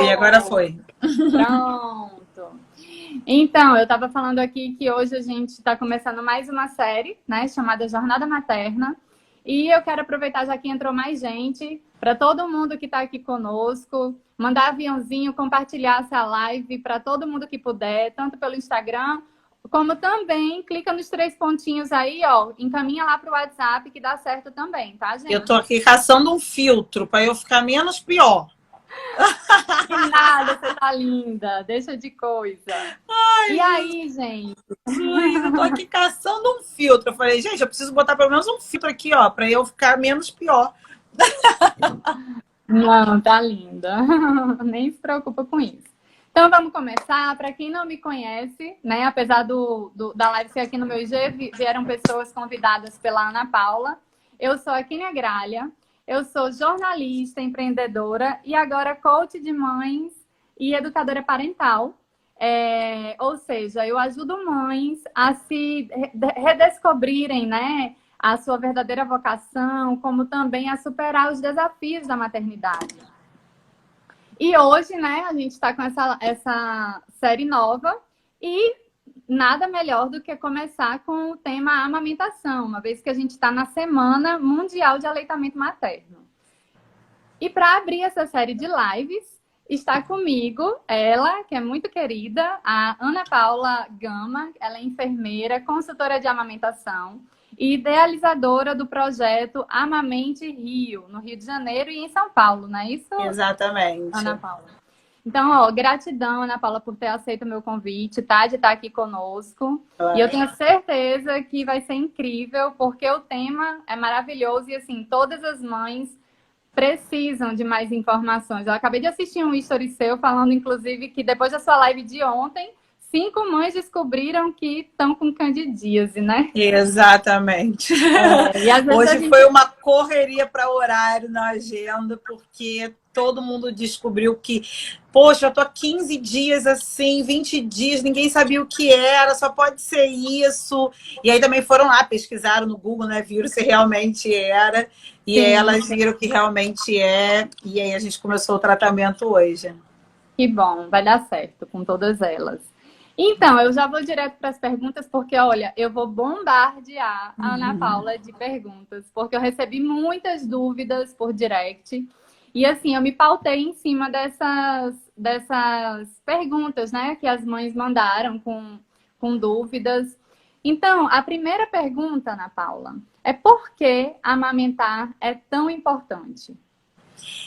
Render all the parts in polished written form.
E agora foi. Pronto. Então, eu estava falando aqui que hoje a gente está começando mais uma série, né, chamada Jornada Materna. E eu quero aproveitar, já que entrou mais gente, para todo mundo que está aqui conosco, mandar aviãozinho, compartilhar essa live para todo mundo que puder, tanto pelo Instagram, como também clica nos 3 pontinhos aí, ó, encaminha lá para o WhatsApp que dá certo também, tá, gente? Eu tô aqui caçando um filtro para eu ficar menos pior. Que nada, você tá linda, deixa de coisa. Ai, E aí, gente? Luísa, eu tô aqui caçando um filtro. Eu falei, gente, eu preciso botar pelo menos um filtro aqui, ó, para eu ficar menos pior. Não, tá linda. Nem se preocupa com isso. Então vamos começar. Para quem não me conhece, né? Apesar da live ser aqui no meu IG, vieram pessoas convidadas pela Ana Paula. Eu sou a Kínia Gralha, eu sou jornalista, empreendedora e agora coach de mães e educadora parental. Ou seja, eu ajudo mães a se redescobrirem, né? A sua verdadeira vocação, como também a superar os desafios da maternidade. E hoje, né, a gente está com essa série nova e nada melhor do que começar com o tema amamentação, uma vez que a gente está na Semana Mundial de Aleitamento Materno. E para abrir essa série de lives, está comigo ela, que é muito querida, a Ana Paula Gama. Ela é enfermeira, consultora de amamentação e idealizadora do projeto Amamente Rio, no Rio de Janeiro e em São Paulo, não é isso? Exatamente. Ana Paula. Então, ó, gratidão, Ana Paula, por ter aceito o meu convite, tá? De estar aqui conosco. E eu tenho certeza que vai ser incrível, porque o tema é maravilhoso e, assim, todas as mães precisam de mais informações. Eu acabei de assistir um story seu falando, inclusive, que depois da sua live de ontem, 5 mães descobriram que estão com candidíase, né? Exatamente. E às vezes Hoje foi uma correria para horário na agenda, porque todo mundo descobriu que, poxa, eu tô há 15 dias assim, 20 dias, ninguém sabia o que era, só pode ser isso. E aí também foram lá, pesquisaram no Google, né, viram se realmente era. E aí elas viram que realmente é. E aí a gente começou o tratamento hoje. Que bom, vai dar certo com todas elas. Então, eu já vou direto para as perguntas, porque, olha, eu vou bombardear a Ana Paula de perguntas, porque eu recebi muitas dúvidas por direct. E, assim, eu me pautei em cima dessas perguntas, né, que as mães mandaram com dúvidas. Então, a primeira pergunta, Ana Paula, é por que amamentar é tão importante?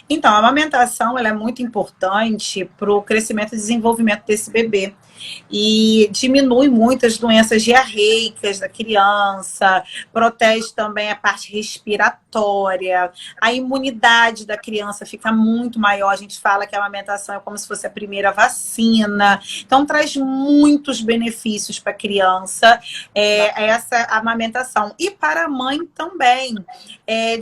Então, a amamentação ela é muito importante para o crescimento e desenvolvimento desse bebê. E diminui muitas doenças diarreicas da criança, protege também a parte respiratória, a imunidade da criança fica muito maior. A gente fala que a amamentação é como se fosse a primeira vacina. Então, traz muitos benefícios para a criança essa amamentação. E para a mãe também.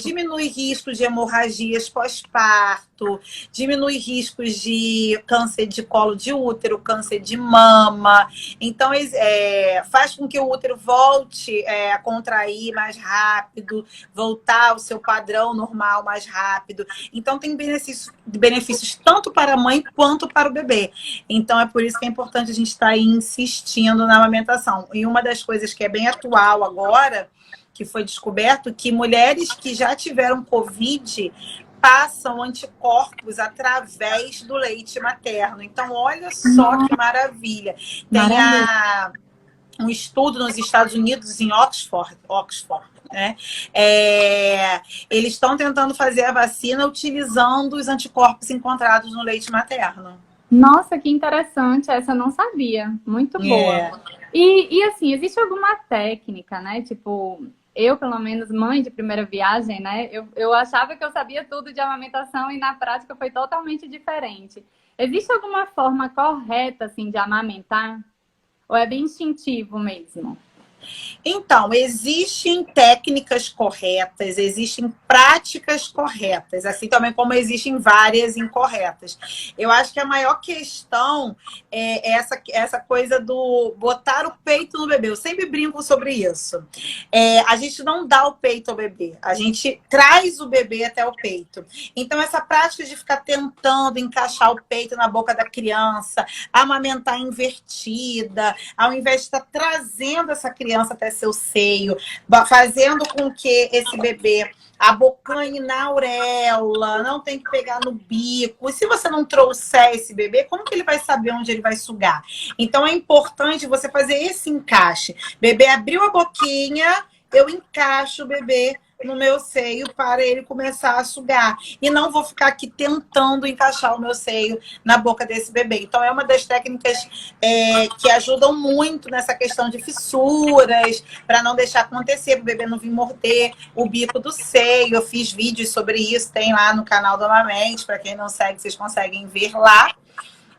Diminui riscos de hemorragias pós-parto, diminui riscos de câncer de colo de útero, câncer de mama. Então, faz com que o útero volte a contrair mais rápido, voltar ao seu padrão normal mais rápido. Então, tem benefícios tanto para a mãe quanto para o bebê. Então, é por isso que é importante a gente estar aí insistindo na amamentação. E uma das coisas que é bem atual agora, que foi descoberto, que mulheres que já tiveram Covid passam anticorpos através do leite materno. Então, olha só que maravilha. Tem um estudo nos Estados Unidos, em Oxford, né? Eles estão tentando fazer a vacina utilizando os anticorpos encontrados no leite materno. Nossa, que interessante. Essa eu não sabia. Muito boa. E assim, existe alguma técnica, né? Tipo, eu, pelo menos, mãe de primeira viagem, né? Eu achava que eu sabia tudo de amamentação e na prática foi totalmente diferente. Existe alguma forma correta, assim, de amamentar? Ou é bem instintivo mesmo? Então, existem técnicas corretas, existem práticas corretas, assim também como existem várias incorretas. Eu acho que a maior questão é essa coisa do botar o peito no bebê. Eu sempre brinco sobre isso. A gente não dá o peito ao bebê, a gente traz o bebê até o peito. Então, essa prática de ficar tentando encaixar o peito na boca da criança, amamentar invertida, ao invés de estar trazendo essa criança até seu seio, fazendo com que esse bebê abocanhe na auréola, não tem que pegar no bico. E se você não trouxer esse bebê, como que ele vai saber onde ele vai sugar? Então é importante você fazer esse encaixe. Bebê abriu a boquinha, eu encaixo o bebê no meu seio para ele começar a sugar. E não vou ficar aqui tentando encaixar o meu seio na boca desse bebê. Então, é uma das técnicas que ajudam muito nessa questão de fissuras, para não deixar acontecer, para o bebê não vir morder o bico do seio. Eu fiz vídeos sobre isso, tem lá no canal do Amamente. Para quem não segue, vocês conseguem ver lá.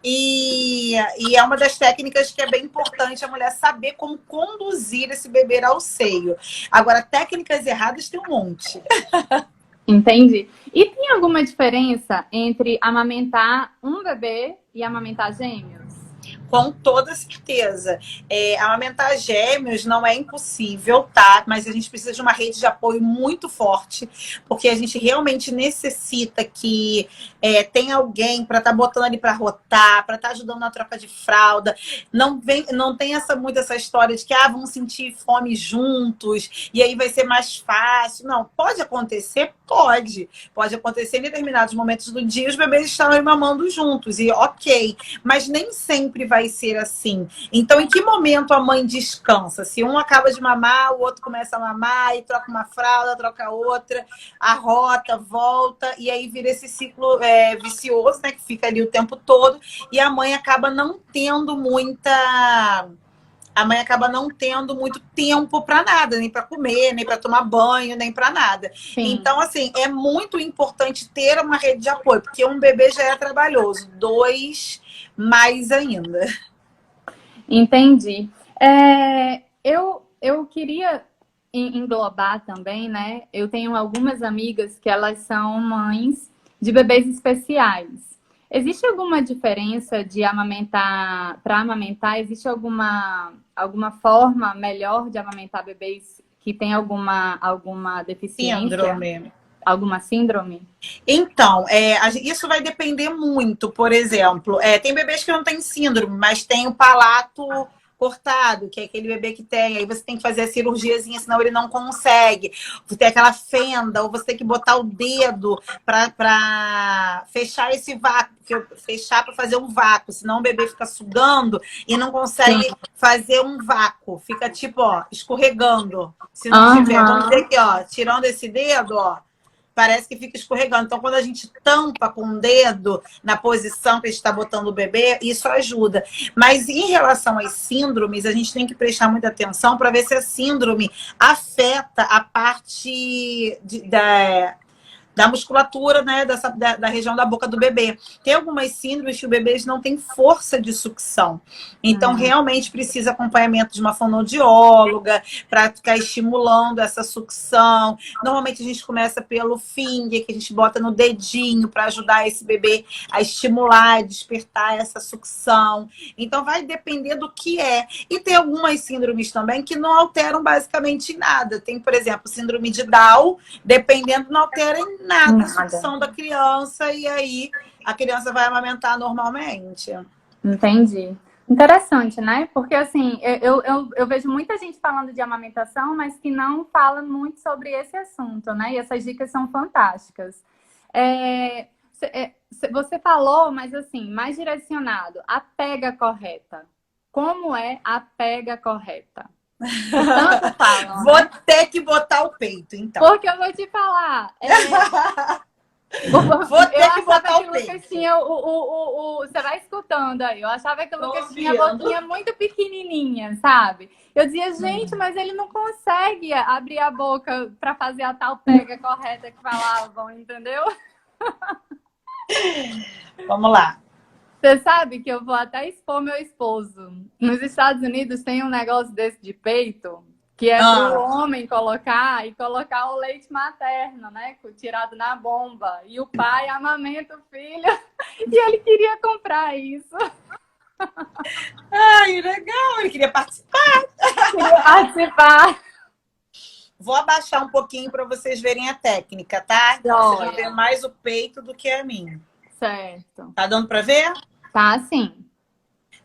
E é uma das técnicas que é bem importante a mulher saber como conduzir esse bebê ao seio. Agora, técnicas erradas tem um monte. Entendi. E tem alguma diferença entre amamentar um bebê e amamentar gêmeos? Com toda certeza. Amamentar gêmeos não é impossível, tá? Mas a gente precisa de uma rede de apoio muito forte, porque a gente realmente necessita que tenha alguém para estar botando ali para rotar, para estar ajudando na troca de fralda. Não tem muito essa história de que vão sentir fome juntos e aí vai ser mais fácil. Não, pode acontecer? Pode. Pode acontecer em determinados momentos do dia os bebês estão mamando juntos, e ok. Mas nem sempre vai ser assim. Então, em que momento a mãe descansa? Se um acaba de mamar, o outro começa a mamar, e troca uma fralda, troca outra, arrota, volta, e aí vira esse ciclo vicioso, né? Que fica ali o tempo todo, e a mãe acaba não tendo muito tempo para nada, nem para comer, nem para tomar banho, nem para nada. Sim. Então, assim, é muito importante ter uma rede de apoio, porque um bebê já é trabalhoso, 2 mais ainda. Entendi. Eu queria englobar também, né? Eu tenho algumas amigas que elas são mães de bebês especiais. Existe alguma diferença de amamentar para amamentar? Existe alguma forma melhor de amamentar bebês que tem alguma deficiência? Síndrome. Alguma síndrome? Então, isso vai depender muito. Por exemplo, tem bebês que não têm síndrome, mas tem o palato cortado, que é aquele bebê que tem. Aí você tem que fazer a cirurgiazinha, senão ele não consegue. Você tem aquela fenda, ou você tem que botar o dedo para fechar esse vácuo, fechar para fazer um vácuo, senão o bebê fica sugando e não consegue fazer um vácuo. Fica tipo, ó, escorregando. Se não tiver, vamos dizer aqui, ó, tirando esse dedo, ó, parece que fica escorregando. Então, quando a gente tampa com o dedo na posição que a gente está botando o bebê, isso ajuda. Mas em relação às síndromes, a gente tem que prestar muita atenção para ver se a síndrome afeta a parte da musculatura, né, da região da boca do bebê. Tem algumas síndromes que os bebês não têm força de sucção. Então, realmente precisa acompanhamento de uma fonoaudióloga para ficar estimulando essa sucção. Normalmente a gente começa pelo finger, que a gente bota no dedinho para ajudar esse bebê a estimular, despertar essa sucção. Então, vai depender do que é. E tem algumas síndromes também que não alteram basicamente nada. Tem, por exemplo, síndrome de Down, dependendo, não altera em nada a sucção da criança, e aí a criança vai amamentar normalmente. Entendi. Interessante, né? Porque, assim, eu vejo muita gente falando de amamentação, mas que não fala muito sobre esse assunto, né? E essas dicas são fantásticas. Você falou, mas, assim, mais direcionado, a pega correta. Como é a pega correta? Tanto falam, Vou né? ter que botar o peito, então. Porque eu vou te falar. Vou ter que botar o Lucas peito. tinha você vai escutando aí. Eu achava que o Lucas tinha a boquinha muito pequenininha, sabe? Eu dizia, gente, mas ele não consegue abrir a boca para fazer a tal pega correta que falavam, entendeu? Vamos lá. Você sabe que eu vou até expor meu esposo. Nos Estados Unidos tem um negócio desse de peito que é para o Ah, homem colocar e colocar o leite materno, né? Tirado na bomba. E o pai amamenta o filho e ele queria comprar isso. ai, legal, ele queria participar. Queria participar. Vou abaixar um pouquinho para vocês verem a técnica, tá? Então vocês vão ver Joia. mais o peito do que a minha. Certo. Tá dando para ver? Tá assim.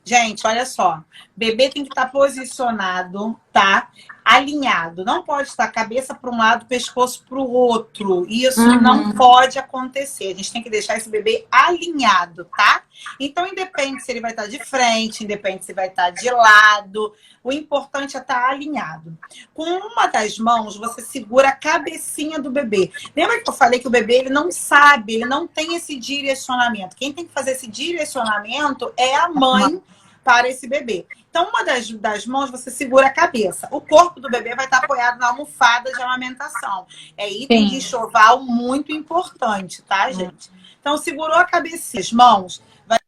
Gente, olha só. Bebê tem que estar posicionado, tá? Alinhado. Não pode estar cabeça para um lado, pescoço para o outro. Isso não Uhum. pode acontecer. A gente tem que deixar esse bebê alinhado, tá? Então, independe se ele vai estar de frente, independe se vai estar de lado. O importante é estar alinhado. Com uma das mãos, você segura a cabecinha do bebê. Lembra que eu falei que o bebê ele não sabe, ele não tem esse direcionamento. Quem tem que fazer esse direcionamento é a mãe para esse bebê. Então, uma das mãos, você segura a cabeça. O corpo do bebê vai estar apoiado na almofada de amamentação. É item de Sim. enxoval muito importante, tá, gente? Então, segurou a cabeça, as mãos, vai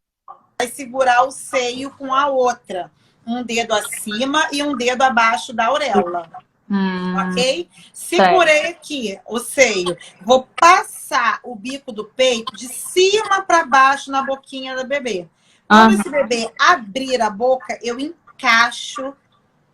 segurar o seio com a outra. Um dedo acima e um dedo abaixo da auréola. Ok? Certo. Segurei aqui o seio. Vou passar o bico do peito de cima para baixo na boquinha do bebê. Quando Uhum. esse bebê abrir a boca, eu encaixo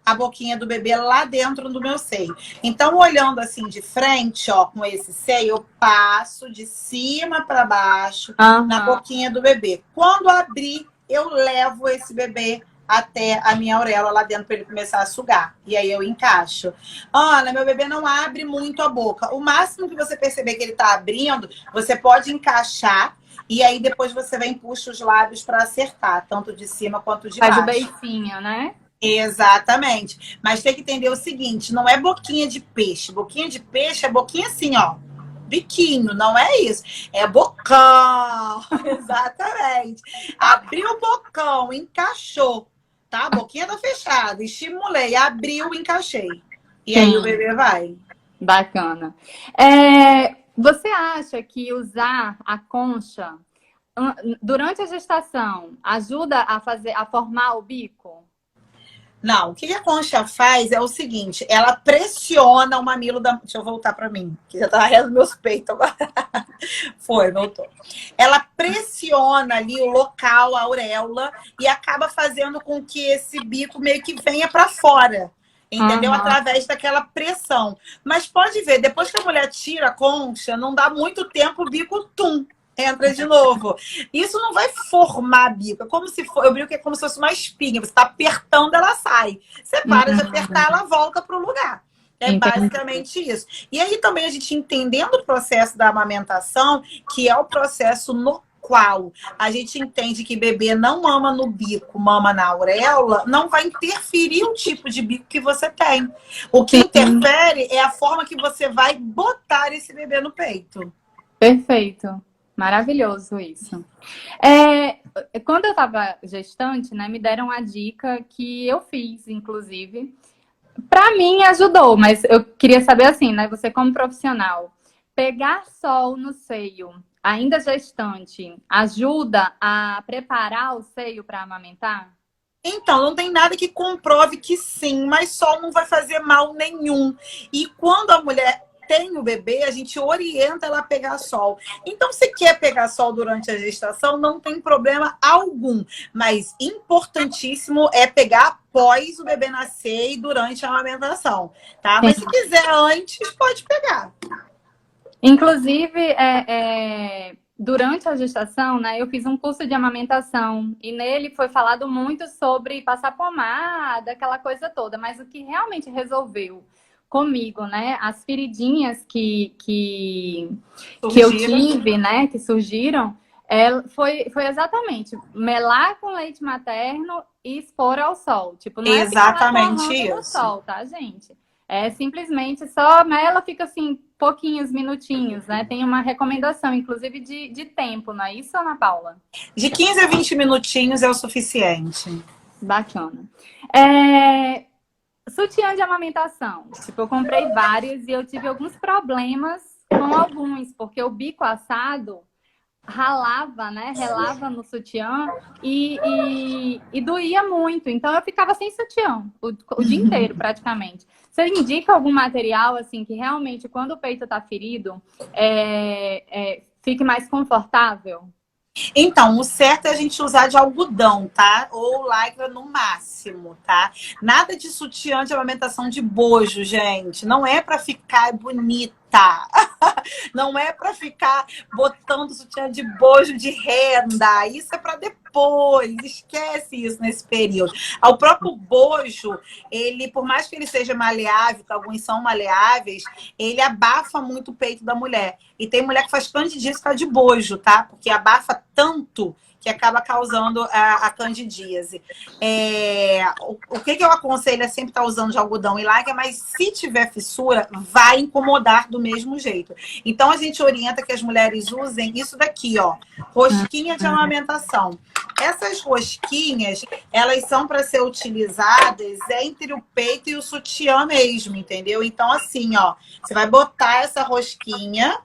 a boquinha do bebê lá dentro do meu seio. Então, olhando assim de frente, ó, com esse seio, eu passo de cima para baixo na Uhum. boquinha do bebê. Quando abrir, eu levo esse bebê até a minha auréola lá dentro para ele começar a sugar. E aí eu encaixo. Ana, meu bebê não abre muito a boca. O máximo que você perceber que ele está abrindo, você pode encaixar e aí depois você vem e puxa os lábios para acertar, tanto de cima quanto de Faz o baixo. beicinho, né? Exatamente. Mas tem que entender o seguinte, não é boquinha de peixe. Boquinha de peixe é boquinha assim, ó. Biquinho, não é isso. É bocão. Exatamente. Abriu o bocão, encaixou. Tá? A boquinha tá fechada. Estimulei, abriu, encaixei. E aí o Sim, bebê vai. bacana. Você acha que usar a concha durante a gestação ajuda a formar o bico? Não, o que a concha faz é o seguinte, ela pressiona o mamilo da... Deixa eu voltar para mim, que já tá arrendo meus peitos agora. Foi, voltou. Ela pressiona ali o local, a auréola, e acaba fazendo com que esse bico meio que venha para fora. Entendeu? Uhum. Através daquela pressão. Mas pode ver, depois que a mulher tira a concha, não dá muito tempo, o bico tum, entra de novo. Isso não vai formar bico. É como se for, eu brinco que é como se fosse uma espinha. Você está apertando, ela sai. Você para de apertar, ela volta para o lugar. É Entendi. basicamente isso. E aí também a gente entendendo o processo da amamentação, que é o processo no qual a gente entende que bebê não mama no bico, mama na auréola, não vai interferir o tipo de bico que você tem. O que Sim, interfere é a forma que você vai botar esse bebê no peito. perfeito. Maravilhoso isso. Quando eu estava gestante, né, me deram a dica que eu fiz, inclusive. Para mim ajudou, mas eu queria saber assim, né? Você como profissional, pegar sol no seio, ainda gestante, ajuda a preparar o seio para amamentar? Então, não tem nada que comprove que sim, mas sol não vai fazer mal nenhum. E quando a mulher tem o bebê, a gente orienta ela a pegar sol. Então, se quer pegar sol durante a gestação, não tem problema algum. Mas importantíssimo é pegar após o bebê nascer e durante a amamentação, tá? Mas se Sim. quiser antes, pode pegar. Inclusive, durante a gestação, né, eu fiz um curso de amamentação e nele foi falado muito sobre passar pomada, aquela coisa toda, mas o que realmente resolveu comigo, né, as feridinhas que eu Surgiram. tive, né, que surgiram, foi exatamente melar com leite materno e expor ao sol. Tipo, não é ficar Exatamente torrando no isso. sol, tá, gente? É simplesmente só, mas ela fica assim, pouquinhos minutinhos, né? Tem uma recomendação, inclusive, de tempo, não é isso, Ana Paula? De 15 a 20 minutinhos é o suficiente. Bacana. Sutiã de amamentação. Tipo, eu comprei vários e eu tive alguns problemas com alguns, porque o bico assado ralava, né? Relava no sutiã e doía muito. Então eu ficava sem sutiã o dia inteiro, praticamente. Você indica algum material, assim, que realmente, quando o peito tá ferido, fique mais confortável? Então, o certo é a gente usar de algodão, tá? Ou lycra no máximo, tá? Nada de sutiã de amamentação de bojo, gente. Não é pra ficar bonita. Não é para ficar botando sutiã de bojo de renda. Isso é para depois. Esquece isso nesse período. O próprio bojo, ele, por mais que ele seja maleável, que alguns são maleáveis, ele abafa muito o peito da mulher. E tem mulher que faz candidíase por causa de bojo, tá? Porque abafa tanto que acaba causando a candidíase. O que eu aconselho é sempre estar usando de algodão e lycra, mas se tiver fissura, vai incomodar do mesmo jeito. Então, a gente orienta que as mulheres usem isso daqui, ó, rosquinha de amamentação. Essas rosquinhas, elas são para ser utilizadas entre o peito e o sutiã mesmo, entendeu? Então, assim, ó, você vai botar essa rosquinha.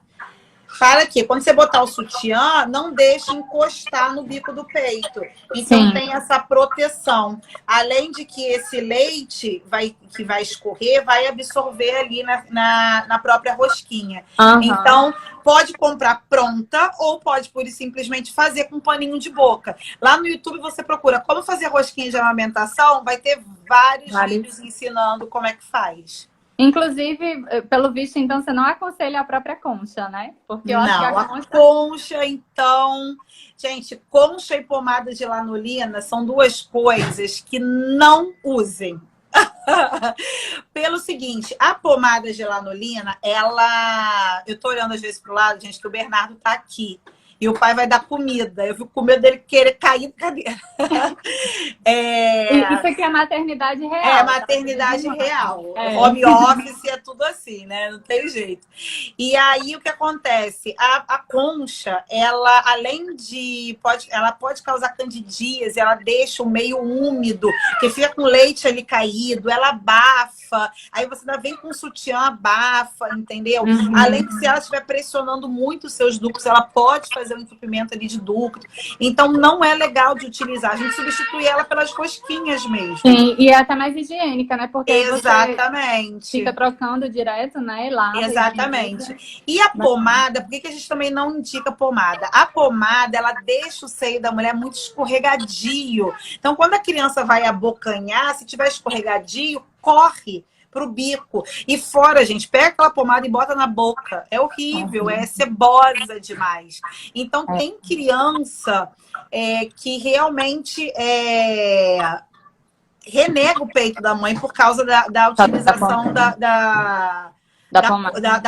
Para que quando você botar o sutiã, não deixe encostar no bico do peito. Então, sim, tem essa proteção. Além de que esse leite que vai escorrer, vai absorver ali na própria rosquinha. Uhum. Então, pode comprar pronta ou pode pura e simplesmente fazer com um paninho de boca. Lá no YouTube você procura como fazer rosquinha de amamentação, vai ter vários vídeos ensinando como é que faz. Inclusive, pelo visto, então, você não aconselha a própria concha, né? Porque eu acho que a concha, então... Gente, concha e pomada de lanolina são duas coisas que não usem. Pelo seguinte, a pomada de lanolina, ela... Eu tô olhando às vezes pro lado, gente, que o Bernardo tá aqui. E o pai vai dar comida. Eu fico com medo dele querer cair da cadeira. Isso aqui é maternidade real. É maternidade real. Home office é tudo assim, né? Não tem jeito. E aí, o que acontece? A concha, ela, além de... ela pode causar candidíase, ela deixa o meio úmido, que fica com leite ali caído, ela abafa. Aí você ainda vem com sutiã, abafa, entendeu? Uhum. Além de, se ela estiver pressionando muito os seus ductos, ela pode fazer um entupimento ali de ducto. Então, não é legal de utilizar. A gente substitui ela pelas rosquinhas mesmo. Sim, e é até mais higiênica, né? Porque exatamente. Você fica trocando direto, né? E lava. Exatamente. E a pomada, por que a gente também não indica pomada? A pomada, ela deixa o seio da mulher muito escorregadio. Então, quando a criança vai abocanhar, se tiver escorregadio, corre pro bico. E fora, gente, pega aquela pomada e bota na boca. É horrível, é cebosa demais. Então, tem criança que realmente renega o peito da mãe por causa da utilização da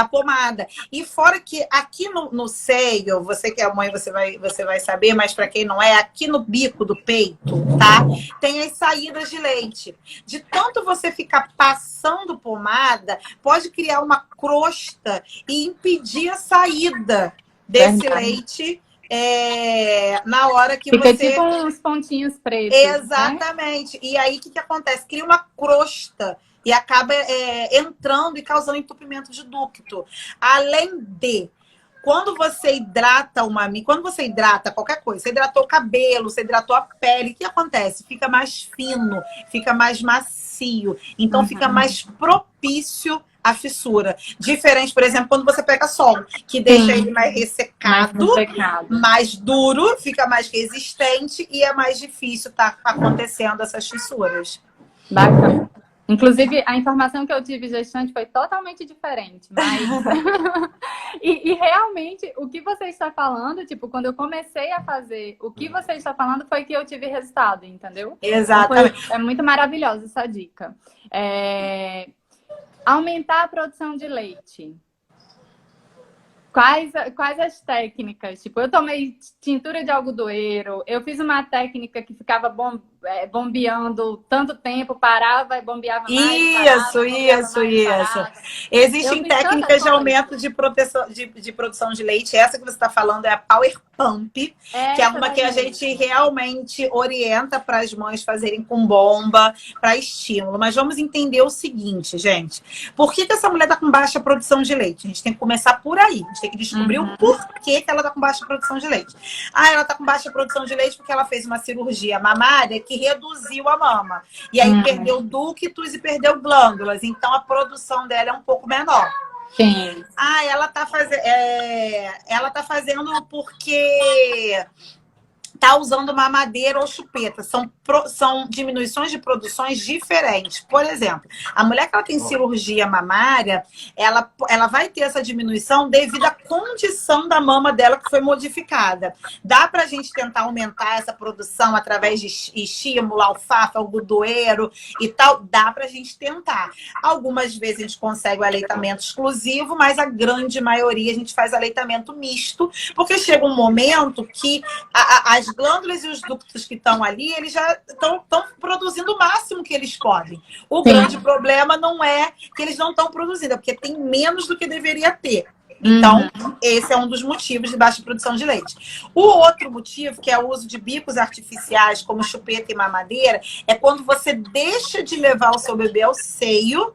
pomada. E fora que aqui no seio, você que é mãe, você vai saber, mas para quem não é, aqui no bico do peito, tá? Tem as saídas de leite. De tanto você ficar passando pomada, pode criar uma crosta e impedir a saída desse leite na hora que fica você... tipo uns pontinhos pretos. Exatamente. Né? E aí, o que acontece? Cria uma crosta e acaba entrando e causando entupimento de ducto. Além de, quando você hidrata o mamilo, quando você hidrata qualquer coisa, você hidratou o cabelo, você hidratou a pele, o que acontece? Fica mais fino, fica mais macio. Então, fica mais propício a fissura. Diferente, por exemplo, quando você pega sol, que deixa ele mais ressecado, mais duro, fica mais resistente e é mais difícil estar acontecendo essas fissuras. Bacana. Inclusive, a informação que eu tive gestante foi totalmente diferente, mas... e realmente, o que você está falando, tipo, quando eu comecei a fazer o que você está falando, foi que eu tive resultado, entendeu? Exatamente. Então, é muito maravilhosa essa dica. Aumentar a produção de leite. Quais as técnicas? Tipo, eu tomei tintura de algodoeiro, eu fiz uma técnica que ficava bombeando tanto tempo, parava e bombeava mais. Isso. Existem técnicas de aumento de produção de leite. Essa que você está falando é a Power Pump, que é uma que a gente realmente orienta para as mães fazerem com bomba, para estímulo. Mas vamos entender o seguinte, gente. Por que essa mulher está com baixa produção de leite? A gente tem que começar por aí. A gente tem que descobrir o porquê que ela está com baixa produção de leite. Ela está com baixa produção de leite porque ela fez uma cirurgia mamária que reduziu a mama. E aí perdeu ductos e perdeu glândulas. Então a produção dela é um pouco menor. Sim. Ah, ela tá fazendo porque tá usando mamadeira ou chupeta. São diminuições de produções diferentes. Por exemplo, a mulher que ela tem cirurgia mamária, ela vai ter essa diminuição devido à condição da mama dela que foi modificada. Dá pra gente tentar aumentar essa produção através de estímulo, alfafa, algodoeiro e tal? Dá pra gente tentar. Algumas vezes a gente consegue o aleitamento exclusivo, mas a grande maioria a gente faz aleitamento misto, porque chega um momento que as glândulas e os ductos que estão ali, eles já estão produzindo o máximo que eles podem. O grande problema não é que eles não estão produzindo, é porque tem menos do que deveria ter. Então, esse é um dos motivos de baixa produção de leite. O outro motivo, que é o uso de bicos artificiais, como chupeta e mamadeira, é quando você deixa de levar o seu bebê ao seio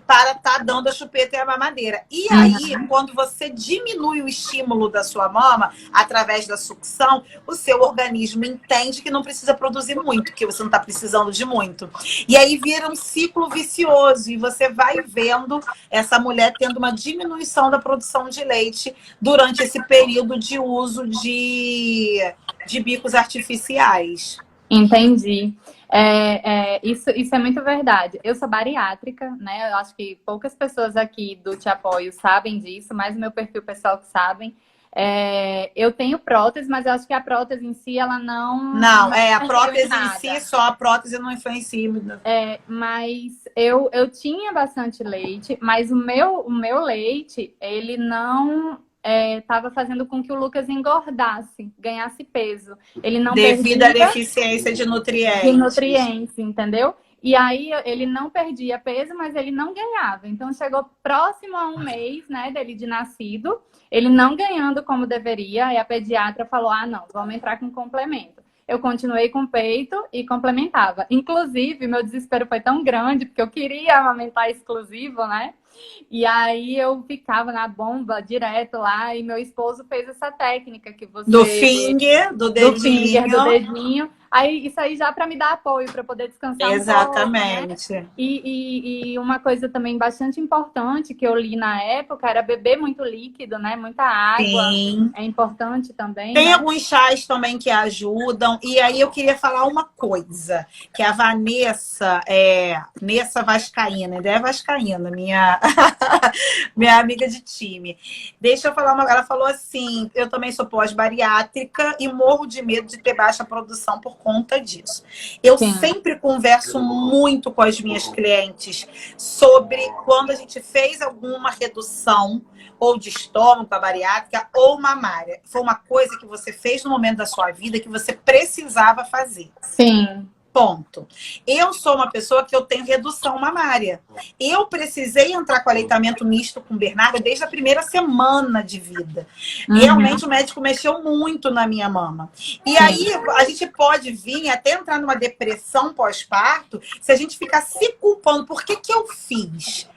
para estar dando a chupeta e a mamadeira. E aí, quando você diminui o estímulo da sua mama, através da sucção, o seu organismo entende que não precisa produzir muito, que você não está precisando de muito. E aí vira um ciclo vicioso, e você vai vendo essa mulher tendo uma diminuição da produção de leite durante esse período de uso de bicos artificiais. Entendi. Isso é muito verdade. Eu sou bariátrica, né? Eu acho que poucas pessoas aqui do Te Apoio sabem disso, mas o meu perfil pessoal que sabem. Eu tenho prótese, mas eu acho que a prótese em si, ela não a prótese em si, só a prótese não influencia. Mas eu tinha bastante leite, mas o meu leite, ele não estava fazendo com que o Lucas engordasse, ganhasse peso. Ele não devido à deficiência de nutrientes. De nutrientes, entendeu? E aí ele não perdia peso, mas ele não ganhava. Então chegou próximo a um mês, né, dele de nascido, ele não ganhando como deveria, e a pediatra falou: ah, não, vamos entrar com complemento. Eu continuei com peito e complementava. Inclusive, meu desespero foi tão grande, porque eu queria amamentar exclusivo, né? E aí eu ficava na bomba direto lá, e meu esposo fez essa técnica que você... Do finger, do dedinho. Aí, isso aí já para me dar apoio, para poder descansar Exatamente. Um pouco, né? E uma coisa também bastante importante que eu li na época era beber muito líquido, né? Muita água. Sim. É importante também. Tem né? alguns chás também que ajudam. E aí eu queria falar uma coisa, que a Vanessa Vascaína, ainda é Vascaína, minha amiga de time. Deixa eu falar ela falou assim: eu também sou pós-bariátrica e morro de medo de ter baixa produção por conta disso. Eu sempre converso muito com as minhas clientes sobre quando a gente fez alguma redução ou de estômago, a bariátrica, ou mamária. Foi uma coisa que você fez no momento da sua vida que você precisava fazer. Sim. Ponto. Eu sou uma pessoa que eu tenho redução mamária. Eu precisei entrar com aleitamento misto com o Bernardo desde a primeira semana de vida. Realmente o médico mexeu muito na minha mama. E aí a gente pode vir até entrar numa depressão pós-parto se a gente ficar se culpando. Por que eu fiz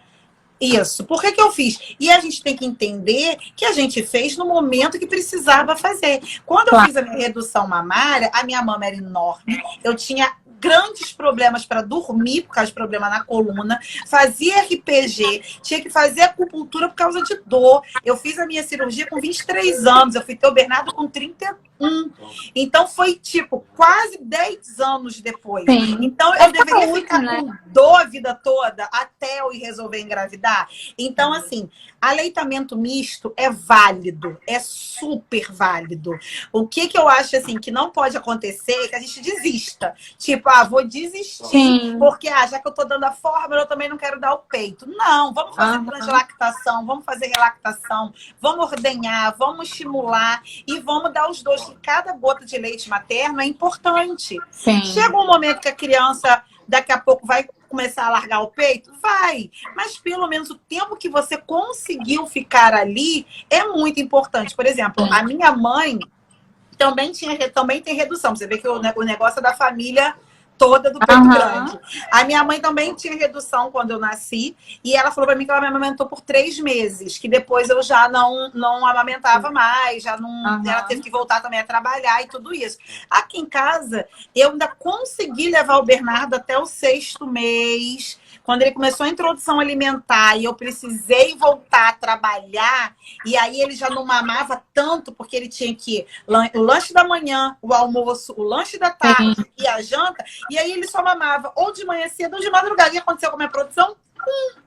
isso? Por que eu fiz? E a gente tem que entender que a gente fez no momento que precisava fazer. Quando eu fiz a minha redução mamária, a minha mama era enorme. Eu tinha grandes problemas para dormir, por causa de problema na coluna, fazia RPG, tinha que fazer acupuntura por causa de dor. Eu fiz a minha cirurgia com 23 anos, eu fui ter o Bernardo com 31. Então foi tipo quase 10 anos depois. Sim. Então eu deveria ficar com dor a vida toda até eu ir resolver engravidar. Então, assim, aleitamento misto é válido, é super válido. O que eu acho assim que não pode acontecer é que a gente desista. Tipo, vou desistir, porque já que eu tô dando a fórmula, eu também não quero dar o peito. Não, vamos fazer translactação, vamos fazer relactação, vamos ordenhar, vamos estimular e vamos dar os dois, que cada gota de leite materno é importante. Sim. Chega um momento que a criança daqui a pouco vai começar a largar o peito? Vai! Mas pelo menos o tempo que você conseguiu ficar ali é muito importante. Por exemplo, a minha mãe também tem redução. Você vê que o negócio da família toda do peito grande. A minha mãe também tinha redução quando eu nasci, e ela falou pra mim que ela me amamentou por 3 meses, que depois eu já não amamentava mais, já não, ela teve que voltar também a trabalhar e tudo isso. Aqui em casa, eu ainda consegui levar o Bernardo até o 6º mês, quando ele começou a introdução alimentar e eu precisei voltar a trabalhar, e aí ele já não mamava tanto, porque ele tinha que o lanche da manhã, o almoço, o lanche da tarde e a janta, e aí ele só mamava ou de manhã cedo ou de madrugada. O que aconteceu com a minha produção?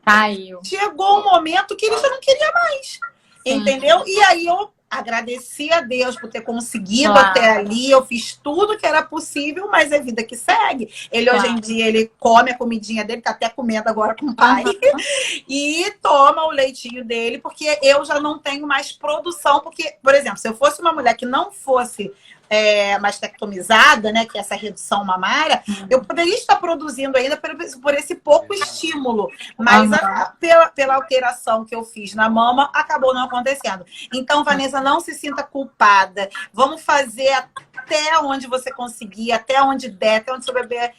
Caiu. Chegou um momento que ele já não queria mais, entendeu? E aí eu agradeci a Deus por ter conseguido até ali, eu fiz tudo que era possível, mas é vida que segue. Ele hoje em dia, ele come a comidinha dele, tá até comendo agora com o pai, e toma o leitinho dele, porque eu já não tenho mais produção, porque, por exemplo, se eu fosse uma mulher que não fosse mastectomizada, né, que é essa redução mamária, eu poderia estar produzindo ainda por esse pouco estímulo, mas pela alteração que eu fiz na mama, acabou não acontecendo. Então, Vanessa, não se sinta culpada. Vamos fazer até onde você conseguir, até onde der, até onde seu bebê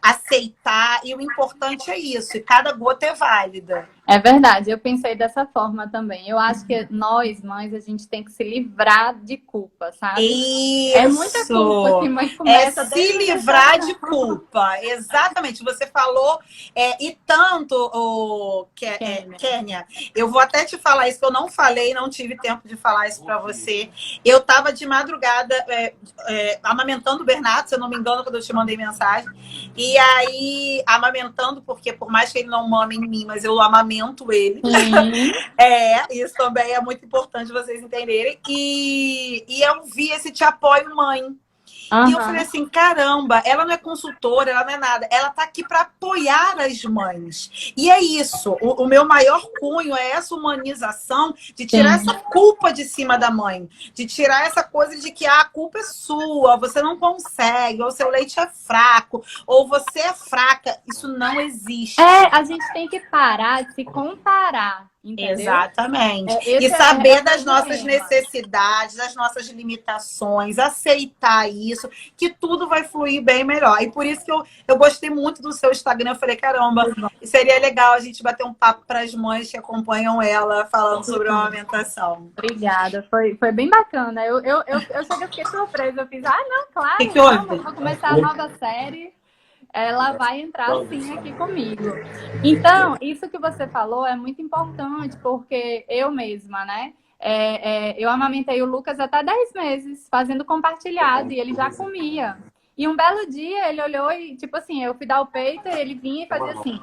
aceitar, e o importante é isso, e cada gota é válida. É verdade, eu pensei dessa forma também. Eu acho que nós, mães, a gente tem que se livrar de culpa, sabe? Isso. É muita culpa que mãe começa. Se livrar de culpa, exatamente. Você falou, e tanto, Kênia, eu vou até te falar isso, que eu não falei, não tive tempo de falar isso pra você. Eu tava de madrugada amamentando o Bernardo, se eu não me engano, quando eu te mandei mensagem. E aí, amamentando, porque por mais que ele não mame em mim, mas eu amamento ele. Isso também é muito importante vocês entenderem. E eu vi esse Te Apoio Mãe. E eu falei assim, caramba, ela não é consultora, ela não é nada. Ela tá aqui para apoiar as mães. E é isso. O meu maior cunho é essa humanização de tirar essa culpa de cima da mãe. De tirar essa coisa de que a culpa é sua, você não consegue, ou seu leite é fraco, ou você é fraca. Isso não existe. A gente tem que parar de se comparar. Entendeu? Exatamente. E saber das nossas necessidades, das nossas limitações, aceitar isso, que tudo vai fluir bem melhor. E por isso que eu gostei muito do seu Instagram. Eu falei, caramba, seria legal a gente bater um papo para as mães que acompanham ela falando sobre a amamentação. Obrigada, foi bem bacana. Eu fiquei surpresa. Eu fiz, não, claro, vou começar a nova série. Ela vai entrar sim aqui comigo. Então, isso que você falou é muito importante, porque eu mesma, né? Eu amamentei o Lucas até 10 meses, fazendo compartilhado, e ele já comia. E um belo dia ele olhou e, tipo assim, eu fui dar o peito, e ele vinha e fazia assim.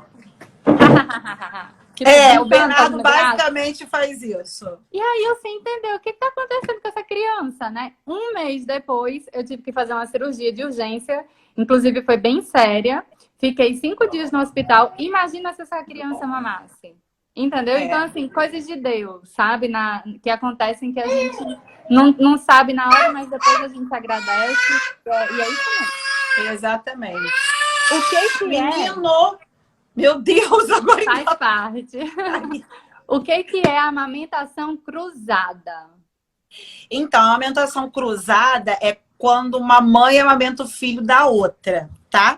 O Bernardo basicamente faz isso. E aí eu sem entender o que está acontecendo com essa criança, né? Um mês depois, eu tive que fazer uma cirurgia de urgência. Inclusive, foi bem séria. Fiquei 5 dias no hospital. Imagina se essa criança mamasse. Entendeu? Então, assim, coisas de Deus, sabe? Que acontecem que a gente não sabe na hora, mas depois a gente agradece. E é isso mesmo. Exatamente. O que Menino! Meu Deus, agora faz parte. O que é a amamentação cruzada? Então, a amamentação cruzada é quando uma mãe amamenta o filho da outra, tá?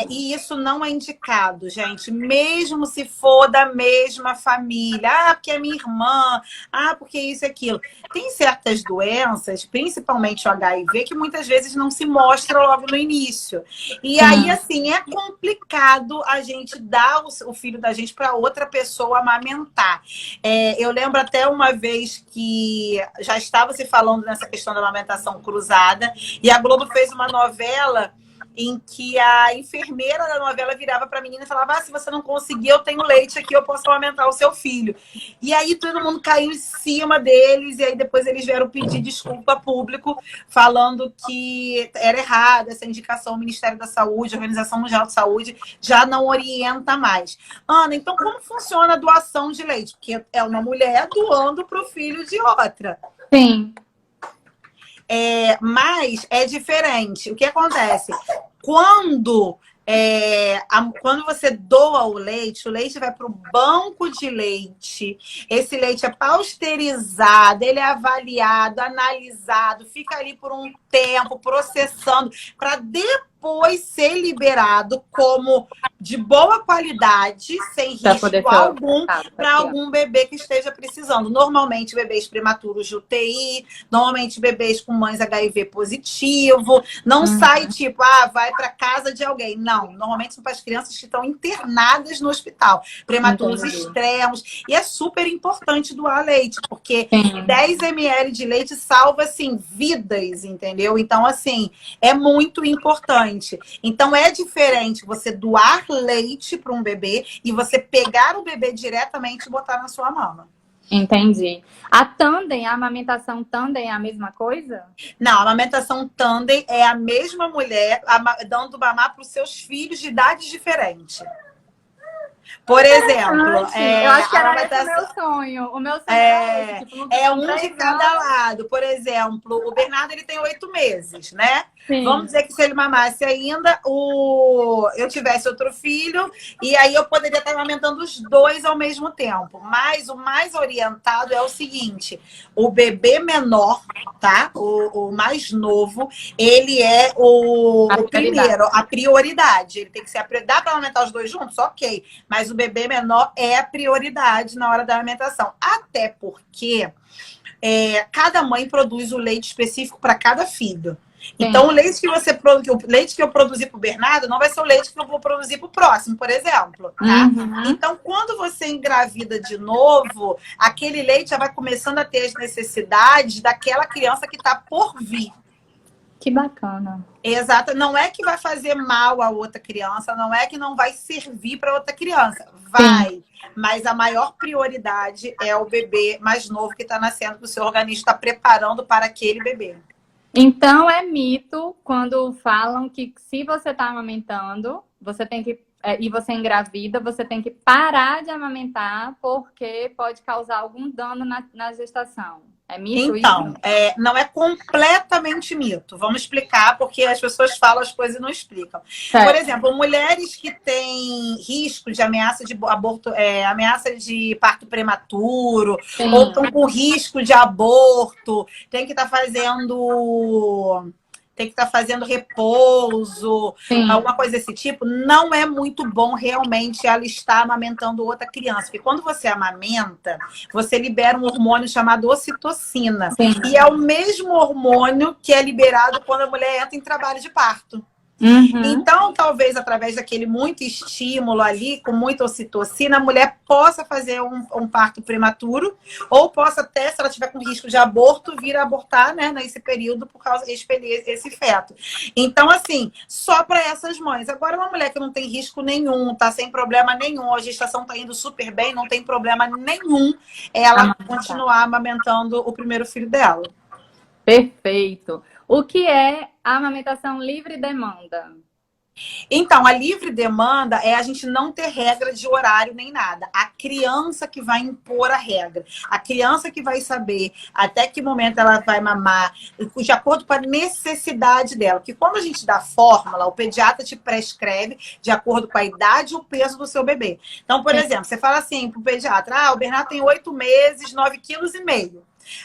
E isso não é indicado, gente. Mesmo se for da mesma família. Porque é minha irmã. Porque isso e aquilo. Tem certas doenças, principalmente o HIV, que muitas vezes não se mostra logo no início. E aí, assim, é complicado a gente dar o filho da gente para outra pessoa amamentar. Eu lembro até uma vez que já estava se falando nessa questão da amamentação cruzada, e a Globo fez uma novela em que a enfermeira da novela virava para a menina e falava: se você não conseguir, eu tenho leite aqui, eu posso amamentar o seu filho. E aí todo mundo caiu em cima deles, e aí depois eles vieram pedir desculpa público, falando que era errado essa indicação. O Ministério da Saúde, a Organização Mundial de Saúde, já não orienta mais. Ana, então como funciona a doação de leite? Porque é uma mulher doando para o filho de outra. Sim. Mas é diferente. O que acontece? Quando você doa o leite vai para o banco de leite. Esse leite é pasteurizado, ele é avaliado, analisado, fica ali por um tempo processando, para depois depois ser liberado como de boa qualidade, sem Pra risco poder ser algum, ofertado pra para criança. algum bebê que esteja precisando. Normalmente, bebês prematuros de UTI, normalmente bebês com mães HIV positivo. Não sai tipo, vai para casa de alguém. Não, normalmente são para as crianças que estão internadas no hospital, prematuros Entendi. extremos. E é super importante doar leite, porque Sim. 10 ml de leite salva, assim, vidas, entendeu? Então, assim, é muito importante. Então, é diferente você doar leite para um bebê e você pegar o bebê diretamente e botar na sua mama. Entendi. A tandem, a amamentação tandem é a mesma coisa? Não, a amamentação tandem é a mesma mulher dando mamar para os seus filhos de idades diferentes. Por exemplo, Eu acho que a era esse o amamentação... meu sonho. O meu sonho era esse, tipo, Lucas É com um de 3 cada anos. lado. Por exemplo, o Bernardo ele tem 8 meses, né? Vamos Sim. dizer que se ele mamasse ainda, eu tivesse outro filho, e aí eu poderia estar amamentando os dois ao mesmo tempo. Mas o mais orientado é o seguinte: o bebê menor, tá? O mais novo, ele é o primeiro, a prioridade. Ele tem que ser dá para amamentar os dois juntos? Ok. Mas o bebê menor é a prioridade na hora da alimentação. Até porque cada mãe produz o leite específico para cada filho. Então, o leite que eu produzir para o Bernardo não vai ser o leite que eu vou produzir para o próximo, por exemplo. Tá? Então, quando você engravida de novo, aquele leite já vai começando a ter as necessidades daquela criança que está por vir. Que bacana. Exato. Não é que vai fazer mal a outra criança, não é que não vai servir para outra criança. Vai. Sim. Mas a maior prioridade é o bebê mais novo que está nascendo, que o seu organismo está preparando para aquele bebê. Então, é mito quando falam que se você está amamentando, você tem que e você engravida, você tem que parar de amamentar porque pode causar algum dano na gestação. É mito então, isso? Não é completamente mito. Vamos explicar, porque as pessoas falam as coisas e não explicam. Certo. Por exemplo, mulheres que têm risco de ameaça de aborto, ameaça de parto prematuro, sim, ou estão com risco de aborto, tem que estar fazendo repouso, sim, alguma coisa desse tipo, não é muito bom realmente ela estar amamentando outra criança. Porque quando você amamenta, você libera um hormônio chamado ocitocina. Sim. E é o mesmo hormônio que é liberado quando a mulher entra em trabalho de parto. Então, talvez através daquele muito estímulo ali, com muita ocitocina, a mulher possa fazer um parto prematuro, ou possa até, se ela tiver com risco de aborto, vir a abortar, né, nesse período, por causa de expelir esse feto. Então, assim, só para essas mães. Agora, uma mulher que não tem risco nenhum, tá sem problema nenhum, a gestação tá indo super bem, não tem problema nenhum ela continuar amamentando o primeiro filho dela. Perfeito. O que é a amamentação livre demanda? Então, a livre demanda é a gente não ter regra de horário nem nada. A criança que vai impor a regra. A criança que vai saber até que momento ela vai mamar, de acordo com a necessidade dela. Porque quando a gente dá fórmula, o pediatra te prescreve de acordo com a idade e o peso do seu bebê. Então, por exemplo, você fala assim pro pediatra, o Bernardo tem 8 meses, 9,5 kg.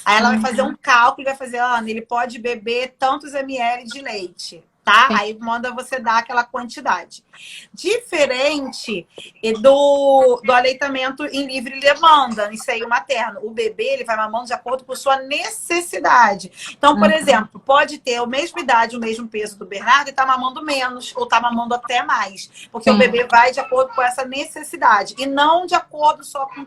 Aí ela vai fazer um cálculo e vai fazer, Ana, ele pode beber tantos ml de leite. Tá? Aí manda você dar aquela quantidade. Diferente do aleitamento em livre demanda, em seio materno. O bebê ele vai mamando de acordo com sua necessidade. Então, por exemplo, pode ter a mesma idade, o mesmo peso do Bernardo e tá mamando menos, ou tá mamando até mais. Porque o bebê vai de acordo com essa necessidade. E não de acordo só com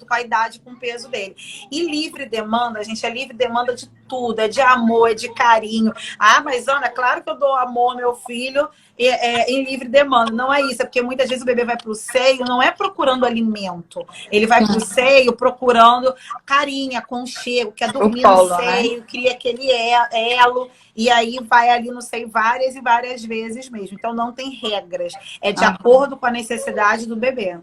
a idade, com o peso dele. E livre demanda, gente, é livre demanda de tudo. É de amor, é de carinho. Ah, mas Ana, claro que eu dou amor ao meu filho em livre demanda. Não é isso, é porque muitas vezes o bebê vai para o seio, não é procurando alimento. Ele vai para o seio procurando carinho, aconchego, quer dormir no seio, cria aquele elo, e aí vai ali no seio várias e várias vezes mesmo. Então não tem regras, é de acordo com a necessidade do bebê.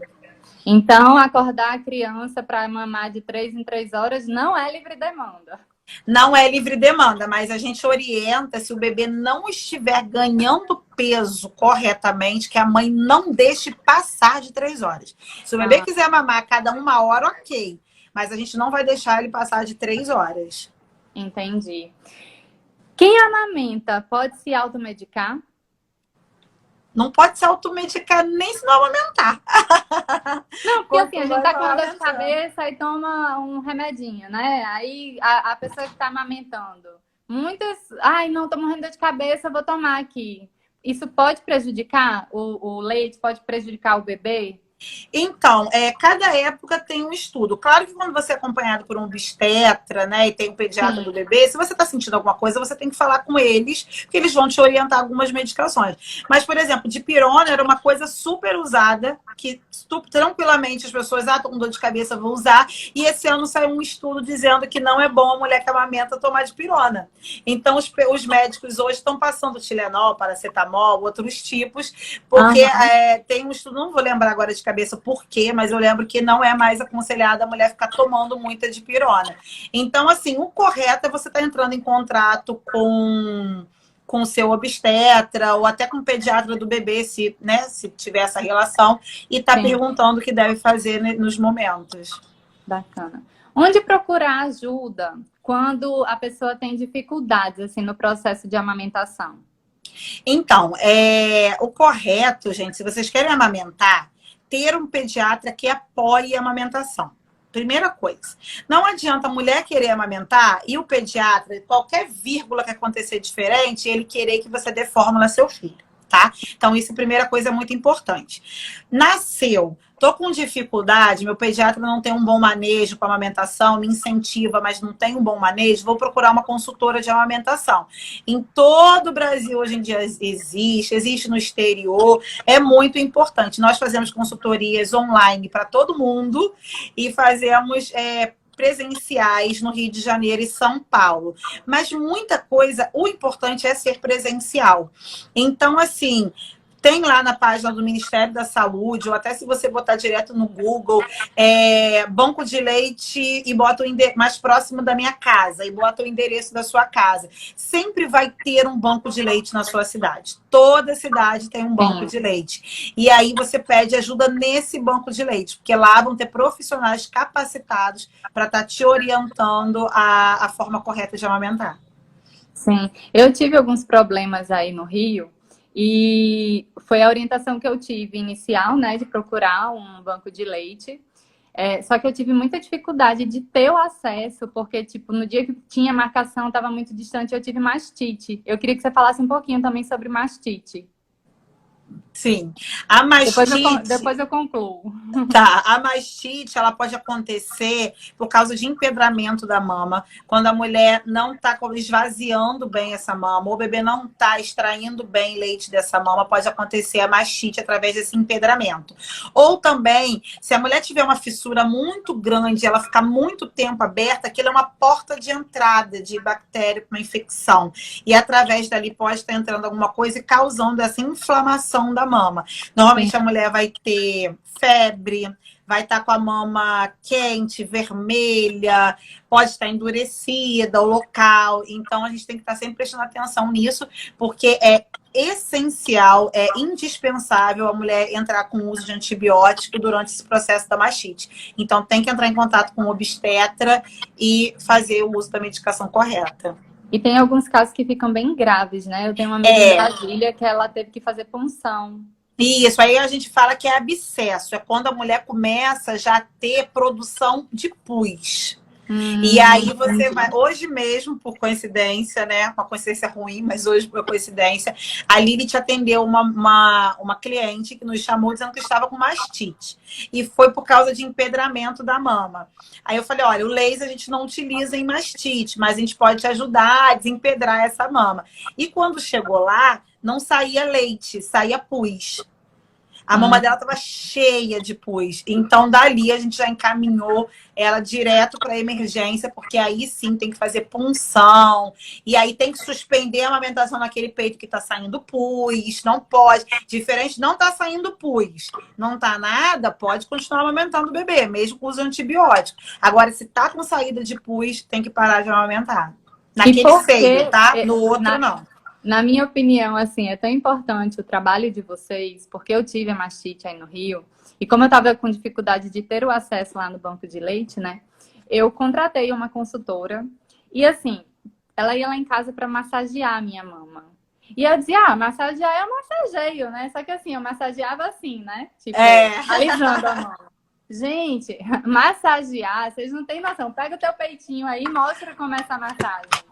Então, acordar a criança para mamar de 3 em 3 horas não é livre demanda. Não é livre demanda, mas a gente orienta, se o bebê não estiver ganhando peso corretamente, que a mãe não deixe passar de 3 horas. Se o bebê quiser mamar a cada 1 hora, ok. Mas a gente não vai deixar ele passar de 3 horas. Entendi. Quem amamenta pode se automedicar? Não pode se automedicar nem se não amamentar. Não, porque assim, a gente tá com uma dor de cabeça e toma um remedinho, né? Aí a pessoa que tá amamentando, muitas, ai, não, tô morrendo de dor de cabeça, vou tomar aqui. Isso pode prejudicar o leite, pode prejudicar o bebê? Então, cada época tem um estudo. Claro que quando você é acompanhado por um obstetra, né, e tem um pediatra do Sim. bebê, se você está sentindo alguma coisa, você tem que falar com eles, porque eles vão te orientar algumas medicações. Mas, por exemplo, dipirona era uma coisa super usada, que tranquilamente as pessoas, tô com dor de cabeça, vou usar. E esse ano saiu um estudo dizendo que não é bom a mulher que amamenta tomar dipirona. Então, os médicos hoje estão passando Tilenol, paracetamol, outros tipos, porque tem um estudo, não vou lembrar agora de cabeça por quê, mas eu lembro que não é mais aconselhada a mulher ficar tomando muita dipirona. Então, assim, o correto é você estar entrando em contrato com o seu obstetra ou até com o pediatra do bebê, se tiver essa relação, e tá perguntando o que deve fazer nos momentos. Bacana. Onde procurar ajuda quando a pessoa tem dificuldades assim, no processo de amamentação? Então, o correto, gente, se vocês querem amamentar, ter um pediatra que apoie a amamentação. Primeira coisa. Não adianta a mulher querer amamentar e o pediatra, qualquer vírgula que acontecer diferente, ele querer que você dê fórmula a seu filho, tá? Então, isso, primeira coisa, é muito importante. Nasceu, tô com dificuldade, meu pediatra não tem um bom manejo com a amamentação, me incentiva, mas não tem um bom manejo, vou procurar uma consultora de amamentação. Em todo o Brasil, hoje em dia, existe no exterior, é muito importante. Nós fazemos consultorias online para todo mundo e fazemos presenciais no Rio de Janeiro e São Paulo. Mas muita coisa, o importante é ser presencial. Então, assim, tem lá na página do Ministério da Saúde, ou até se você botar direto no Google, banco de leite e bota o mais próximo da minha casa, e bota o endereço da sua casa. Sempre vai ter um banco de leite na sua cidade. Toda cidade tem um banco de leite. E aí você pede ajuda nesse banco de leite, porque lá vão ter profissionais capacitados para estar te orientando a forma correta de amamentar. Sim, eu tive alguns problemas aí no Rio, e foi a orientação que eu tive inicial, né, de procurar um banco de leite. Só que eu tive muita dificuldade de ter o acesso, porque, tipo, no dia que tinha marcação, estava muito distante, eu tive mastite. Eu queria que você falasse um pouquinho também sobre mastite. Sim, a mastite... Depois eu concluo. Tá, a mastite, ela pode acontecer por causa de empedramento da mama, quando a mulher não está esvaziando bem essa mama, ou o bebê não está extraindo bem leite dessa mama, pode acontecer a mastite através desse empedramento. Ou também, se a mulher tiver uma fissura muito grande, ela ficar muito tempo aberta, aquilo é uma porta de entrada de bactéria para uma infecção. E através dali pode estar entrando alguma coisa e causando essa inflamação da mama. Normalmente a mulher vai ter febre, vai estar com a mama quente, vermelha, pode estar endurecida o local. Então a gente tem que estar sempre prestando atenção nisso, porque é essencial, é indispensável a mulher entrar com o uso de antibiótico durante esse processo da mastite. Então tem que entrar em contato com o obstetra e fazer o uso da medicação correta. E tem alguns casos que ficam bem graves, né? Eu tenho uma amiga em Brasília que ela teve que fazer punção. Isso, aí a gente fala que é abscesso. É quando a mulher começa já a ter produção de pus. E aí você vai, hoje mesmo, por coincidência, né? Uma coincidência ruim, mas hoje, por coincidência, a Lili atendeu uma cliente que nos chamou dizendo que estava com mastite. E foi por causa de empedramento da mama. Aí eu falei, olha, o laser a gente não utiliza em mastite, mas a gente pode te ajudar a desempedrar essa mama. E quando chegou lá, não saía leite, saía pus. A mama dela estava cheia de pus. Então, dali, a gente já encaminhou ela direto para emergência, porque aí sim tem que fazer punção. E aí tem que suspender a amamentação naquele peito que está saindo pus. Não pode. Diferente, não está saindo pus. Não está nada, pode continuar amamentando o bebê, mesmo com uso de antibiótico. Agora, se está com saída de pus, tem que parar de amamentar. Naquele seio, tá? No outro, não. Na minha opinião, assim, é tão importante o trabalho de vocês, porque eu tive a mastite aí no Rio, e como eu estava com dificuldade de ter o acesso lá no banco de leite, né, eu contratei uma consultora, e assim, ela ia lá em casa para massagear a minha mama. E eu dizia, massagear eu massageio, né? Só que assim, eu massageava assim, né? Tipo, alisando a mão. Gente, massagear, vocês não têm noção. Pega o teu peitinho aí e mostra como é essa massagem.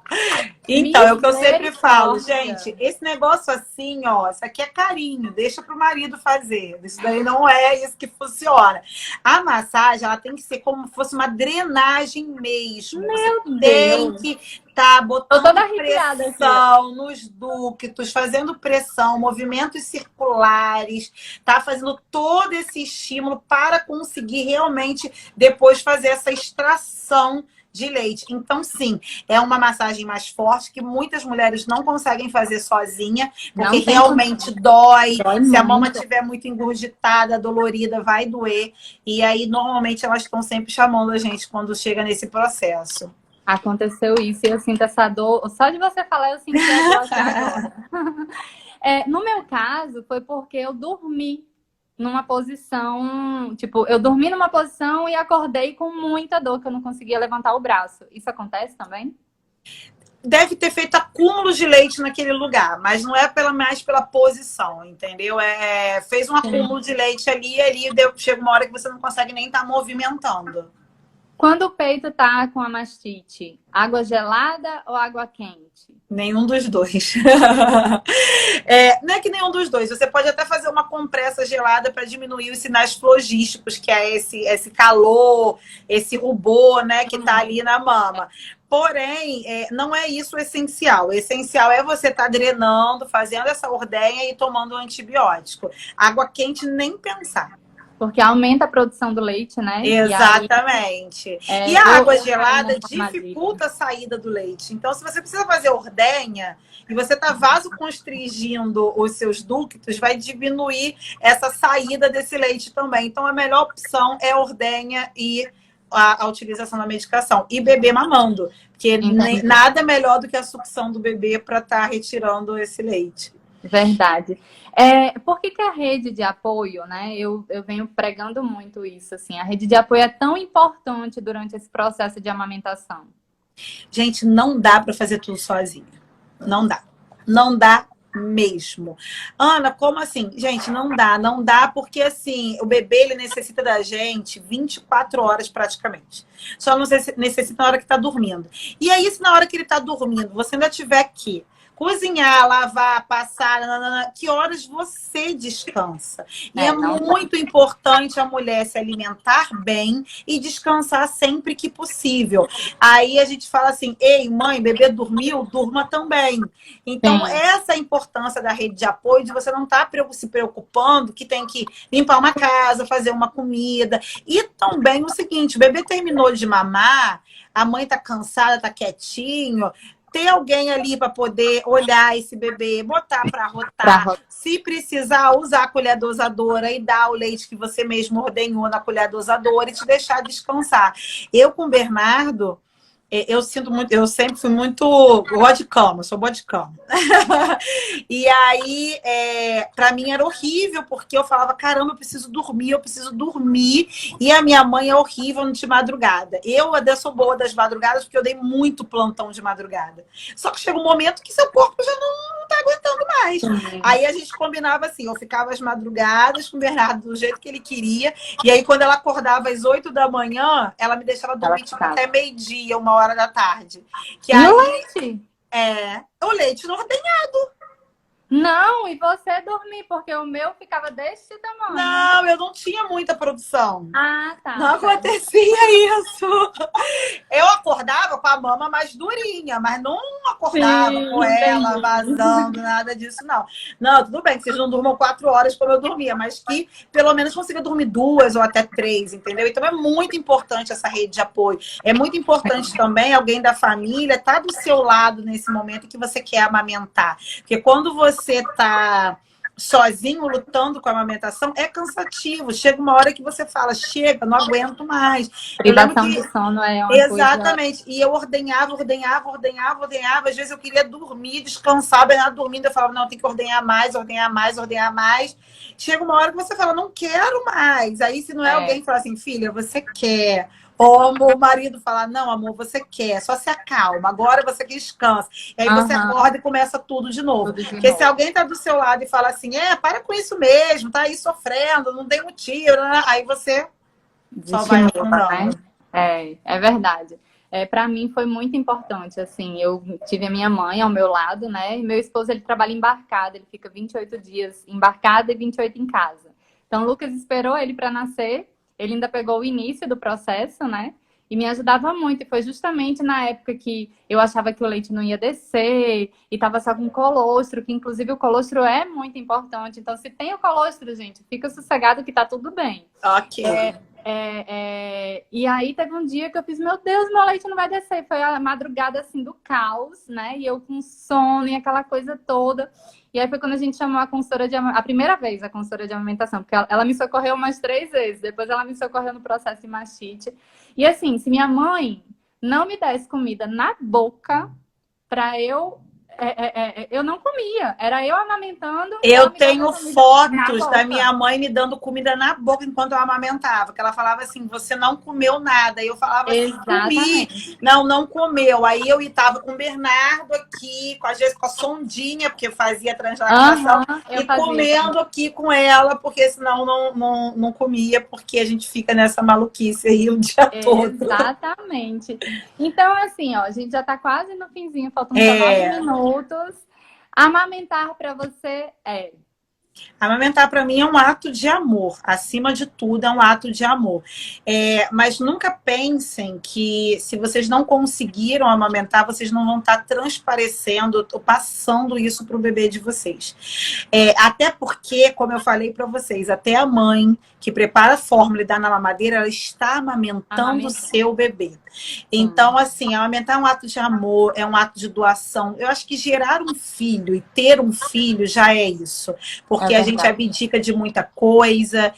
Então, é o que eu sempre falo, Misericórdia. gente, esse negócio assim, ó, isso aqui é carinho, deixa pro marido fazer. Isso daí não é isso que funciona. A massagem, ela tem que ser como se fosse uma drenagem mesmo. Você Meu tem Deus. que estar Tô botando toda arrepiada aqui. pressão nos ductos, fazendo pressão, movimentos circulares, tá fazendo todo esse estímulo para conseguir realmente depois fazer essa extração de leite. Então, sim, é uma massagem mais forte que muitas mulheres não conseguem fazer sozinha, porque Não tem realmente como. dói. Dói Se a mama muito. estiver muito engurgitada, dolorida, vai doer. E aí, normalmente, elas estão sempre chamando a gente quando chega nesse processo. Aconteceu isso e eu sinto essa dor. Só de você falar, eu senti a dor aqui agora. No meu caso, foi porque eu dormi numa posição, tipo, eu dormi numa posição e acordei com muita dor, que eu não conseguia levantar o braço. Isso acontece também? Deve ter feito acúmulo de leite naquele lugar, mas não é mais pela posição, entendeu? Fez um acúmulo de leite ali, chega uma hora que você não consegue nem estar movimentando. Quando o peito tá com a mastite, água gelada ou água quente? Nenhum dos dois. Não é que nenhum dos dois. Você pode até fazer uma compressa gelada para diminuir os sinais flogísticos, que é esse calor, esse rubor, né, que está ali na mama. Porém, não é isso o essencial. O essencial é você estar drenando, fazendo essa ordenha e tomando um antibiótico. Água quente, nem pensar. Porque aumenta a produção do leite, né? Exatamente. E a água gelada dificulta a saída do leite. Então, se você precisa fazer ordenha e você está vasoconstrigindo os seus ductos, vai diminuir essa saída desse leite também. Então, a melhor opção é ordenha e a utilização da medicação. E beber mamando, porque nada é melhor do que a sucção do bebê para estar retirando esse leite. Verdade. Por que a rede de apoio, né? Eu venho pregando muito isso, assim. A rede de apoio é tão importante durante esse processo de amamentação. Gente, não dá para fazer tudo sozinha. Não dá. Não dá mesmo. Ana, como assim? Gente, não dá porque assim, o bebê ele necessita da gente 24 horas praticamente. Só não necessita na hora que tá dormindo. E aí, se na hora que ele tá dormindo, você ainda tiver que cozinhar, lavar, passar, que horas você descansa? E é muito importante a mulher se alimentar bem e descansar sempre que possível. Aí a gente fala assim, ei, mãe, bebê dormiu? Durma também. Então, essa é a importância da rede de apoio, de você não estar se preocupando que tem que limpar uma casa, fazer uma comida. E também o seguinte, o bebê terminou de mamar, a mãe tá cansada, tá quietinho, ter alguém ali para poder olhar esse bebê, botar para rotar. Se precisar, usar a colher dosadora e dar o leite que você mesmo ordenhou na colher dosadora e te deixar descansar. Eu com o Bernardo, eu sinto muito, eu sempre fui muito bodicama, sou bodicama. E aí, para mim era horrível, porque eu falava, caramba, eu preciso dormir. E a minha mãe é horrível de madrugada. Eu até sou boa das madrugadas, porque eu dei muito plantão de madrugada. Só que chega um momento que seu corpo já não tá aguentando mais. Aí a gente combinava assim, eu ficava às madrugadas com o Bernardo do jeito que ele queria. E aí, quando ela acordava às 8 da manhã, ela me deixava dormir tipo, até meio-dia, 1h da tarde. Que aí, o leite? O leite não ordenhado. Não, e você dormir, porque o meu ficava desse tamanho. Não, eu não tinha muita produção. Ah, tá. Não acontecia isso. Eu acordava com a mama mais durinha, mas não acordava com ela vazando, nada disso, não. Não, tudo bem que vocês não durmam 4 horas como eu dormia, mas que pelo menos consiga dormir 2 ou até 3, entendeu? Então é muito importante essa rede de apoio. É muito importante também alguém da família estar do seu lado nesse momento que você quer amamentar. Porque quando você tá sozinho lutando com a amamentação, é cansativo. Chega uma hora que você fala, chega, não aguento mais. Privação de sono é uma exatamente. E eu ordenhava. Às vezes eu queria dormir, descansar, bem dormindo. Eu falava, não, tem que ordenhar mais. Chega uma hora que você fala, não quero mais. Aí se não é alguém que fala assim, filha, você quer, Como o marido fala, não, amor, você quer, só se acalma, agora você descansa. E aí você acorda e começa tudo de novo. Porque se alguém tá do seu lado e fala assim, para com isso mesmo, tá aí sofrendo, não tem motivo, né? Aí você só vai afundando. Né? É verdade. Para mim foi muito importante, assim, eu tive a minha mãe ao meu lado, né, e meu esposo, ele trabalha embarcado, ele fica 28 dias embarcado e 28 em casa. Então, o Lucas esperou ele para nascer, ele ainda pegou o início do processo, né, e me ajudava muito, e foi justamente na época que eu achava que o leite não ia descer, e tava só com colostro, que inclusive o colostro é muito importante, então se tem o colostro, gente, fica sossegado que tá tudo bem. Ok. E aí teve um dia que eu fiz, meu Deus, meu leite não vai descer. Foi a madrugada assim do caos, né? E eu com sono e aquela coisa toda. E aí foi quando a gente chamou a consultora a primeira vez a consultora de amamentação, porque ela me socorreu umas 3 vezes. Depois ela me socorreu no processo de mastite. E assim, se minha mãe não me desse comida na boca para eu não comia, era eu amamentando. Eu tenho fotos da minha mãe me dando comida na boca enquanto eu amamentava, que ela falava assim, você não comeu nada. E eu falava assim, comi. Não comeu. Aí eu estava com o Bernardo aqui, às vezes com a sondinha, porque fazia translactação, e comendo aqui com ela, porque senão não comia, porque a gente fica nessa maluquice aí o dia todo. Exatamente. Então, assim, ó, a gente já está quase no finzinho, faltam 9 minutos. Amamentar para você Amamentar para mim é um ato de amor, acima de tudo é um ato de amor. Mas nunca pensem que se vocês não conseguiram amamentar, vocês não vão estar transparecendo ou passando isso para o bebê de vocês. Até porque, como eu falei para vocês, até a mãe que prepara a fórmula e dá na mamadeira, ela está amamentando o seu bebê. Então, assim, amamentar é um ato de amor, é um ato de doação. Eu acho que gerar um filho e ter um filho já é isso. Porque a gente abdica de muita coisa,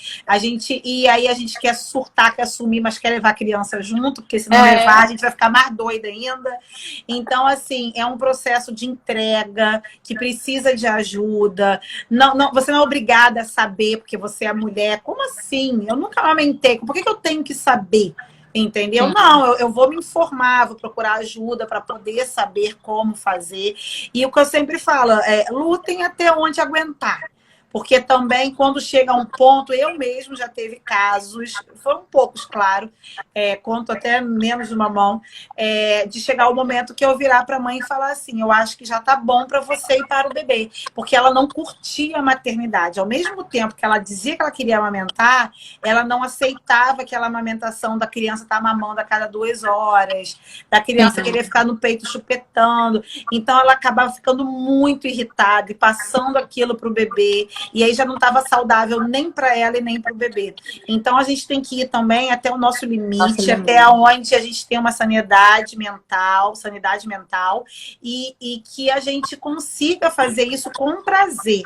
e aí a gente quer surtar, quer assumir, mas quer levar a criança junto, porque se não levar, a gente vai ficar mais doida ainda. Então, assim, é um processo de entrega, que precisa de ajuda. Você não é obrigada a saber, porque você é mulher. Como assim? Eu nunca amamentei. Por que eu tenho que saber? Entendeu? Sim. Não, eu vou me informar, vou procurar ajuda para poder saber como fazer. E o que eu sempre falo, lutem até onde aguentar. Porque também, quando chega a um ponto, eu mesmo já teve casos, foram poucos, claro, conto até menos de uma mão, de chegar o momento que eu virar para a mãe e falar assim, eu acho que já tá bom para você e para o bebê. Porque ela não curtia a maternidade. Ao mesmo tempo que ela dizia que ela queria amamentar, ela não aceitava aquela amamentação da criança estar mamando a cada 2 horas, da criança querer ficar no peito chupetando. Então, ela acabava ficando muito irritada e passando aquilo para o bebê. E aí já não estava saudável nem para ela e nem para o bebê. Então, a gente tem que ir também até o nosso limite, até onde a gente tem uma sanidade mental, e que a gente consiga fazer isso com prazer.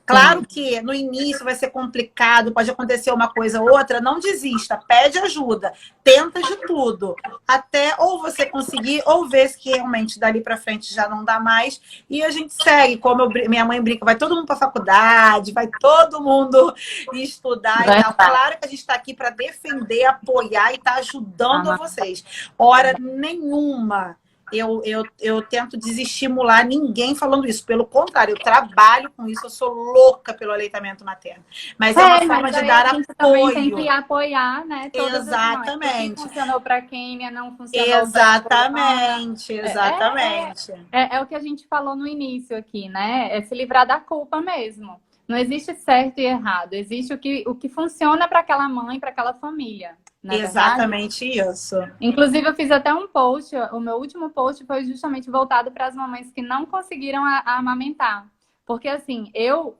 Claro que no início vai ser complicado, pode acontecer uma coisa ou outra, não desista, pede ajuda, tenta de tudo, até ou você conseguir, ou ver se realmente dali para frente já não dá mais, e a gente segue, como minha mãe brinca, vai todo mundo para faculdade, vai todo mundo estudar e tal. Claro que a gente está aqui para defender, apoiar e estar ajudando vocês. Hora nenhuma eu tento desestimular ninguém falando isso. Pelo contrário, eu trabalho com isso, eu sou louca pelo aleitamento materno. Mas é uma forma de dar apoio. Também tem que apoiar, né? Todas exatamente. As mães. O que funcionou para Kênia, não funcionou exatamente, exatamente. É o que a gente falou no início aqui, né? É se livrar da culpa mesmo. Não existe certo e errado. Existe o que funciona para aquela mãe, para aquela família. Exatamente isso. Inclusive, eu fiz até um post, o meu último post foi justamente voltado para as mamães que não conseguiram amamentar. Porque assim, eu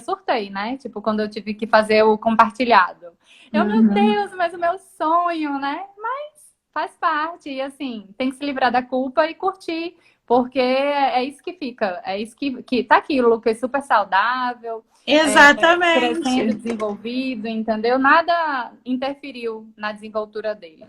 surtei, né? Tipo, quando eu tive que fazer o compartilhado. Meu Deus, mas o meu sonho, né? Mas faz parte. E assim, tem que se livrar da culpa e curtir. Porque é isso que fica. É isso que tá aquilo, que é super saudável. Exatamente. Crescendo, desenvolvido, entendeu? Nada interferiu na desenvoltura dele.